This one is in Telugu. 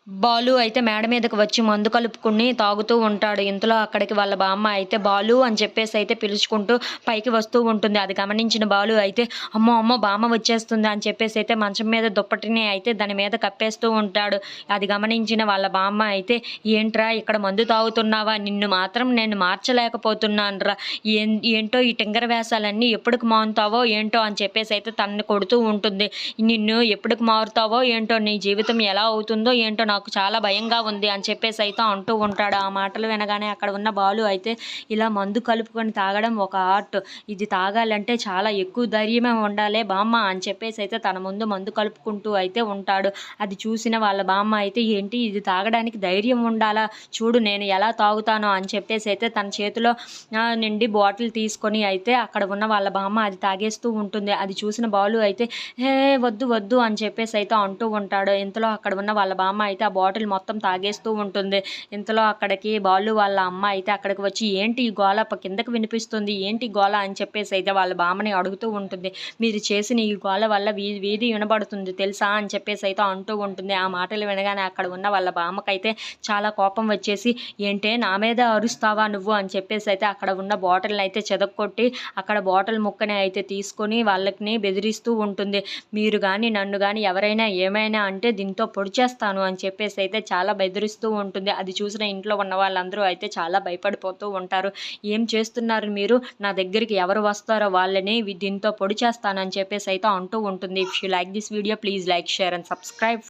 బాలు అయితే మేడ మీదకి వచ్చి మందు కలుపుకొని తాగుతూ ఉంటాడు. ఇంతలో అక్కడికి వాళ్ళ బామ్మ అయితే బాలు అని చెప్పేసి అయితే పిలుచుకుంటూ పైకి వస్తూ ఉంటుంది. అది గమనించిన బాలు అయితే అమ్మో అమ్మో బామ్మ వచ్చేస్తుంది అని చెప్పేసి అయితే మంచం మీద దుప్పటిని అయితే దాని మీద కప్పేస్తూ ఉంటాడు. అది గమనించిన వాళ్ళ బామ్మ అయితే ఏంట్రా ఇక్కడ మందు తాగుతున్నావా, నిన్ను మాత్రం నేను మార్చలేకపోతున్నానురా, ఏంటో ఈ టింగర వేషాలన్నీ ఎప్పటికి మానుతావో ఏంటో అని చెప్పేసి అయితే తనని కొడుతూ ఉంటుంది. నిన్ను ఎప్పటికి మారుతావో ఏంటో, నీ జీవితం ఎలా అవుతుందో ఏంటో నాకు చాలా భయంగా ఉంది అని చెప్పేసి అయితే అంటూ ఉంటాడు. ఆ మాటలు వినగానే అక్కడ ఉన్న బాలు అయితే ఇలా మందు కలుపుకొని తాగడం ఒక ఆర్ట్, ఇది తాగాలంటే చాలా ఎక్కువ ధైర్యమే ఉండాలి బామ్మ అని చెప్పేసి అయితే తన ముందు మందు కలుపుకుంటూ అయితే ఉంటాడు. అది చూసిన వాళ్ళ బామ్మ అయితే ఏంటి ఇది తాగడానికి ధైర్యం ఉండాలా, చూడు నేను ఎలా తాగుతానో అని చెప్పేసి అయితే తన చేతిలో నిండి బాటిల్ తీసుకొని అయితే అక్కడ ఉన్న వాళ్ళ బామ్మ అది తాగేస్తూ ఉంటుంది. అది చూసిన బాలు అయితే హే వద్దు వద్దు అని చెప్పేసి అయితే అంటూ ఉంటాడు. ఇంతలో అక్కడ ఉన్న వాళ్ళ బామ్మ అయితే ఆ బాటిల్ మొత్తం తాగేస్తూ ఉంటుంది. ఇంతలో అక్కడికి బాలు వాళ్ళ అమ్మ అయితే అక్కడికి వచ్చి ఏంటి ఈ గోల కిందకి వినిపిస్తుంది, ఏంటి గోల అని చెప్పేసి అయితే వాళ్ళ బామ్మని అడుగుతూ ఉంటుంది. మీరు చేసిన ఈ గోల వల్ల వీధి వినబడుతుంది తెలుసా అని చెప్పేసి అయితే అంటూ ఉంటుంది. ఆ మాటలు వినగానే అక్కడ ఉన్న వాళ్ళ బామ్మకైతే చాలా కోపం వచ్చేసి ఏంటే నా మీద అరుస్తావా నువ్వు అని చెప్పేసి అయితే అక్కడ ఉన్న బాటిల్ని అయితే చెదక్కొట్టి అక్కడ బాటిల్ ముక్కని అయితే తీసుకొని వాళ్ళని బెదిరిస్తూ ఉంటుంది. మీరు కానీ నన్ను కానీ ఎవరైనా ఏమైనా అంటే దీంతో పొడిచేస్తాను అని చెప్పేసి అయితే చాలా బెదిరిస్తూ ఉంటుంది. అది చూసిన ఇంట్లో ఉన్న వాళ్ళందరూ అయితే చాలా భయపడిపోతూ ఉంటారు. ఏం చేస్తున్నారు మీరు, నా దగ్గరికి ఎవరు వస్తారో వాళ్ళని దీంతో పొడి చేస్తానని చెప్పేసి అయితే అంటూ ఉంటుంది. If you like this video please like, share and subscribe.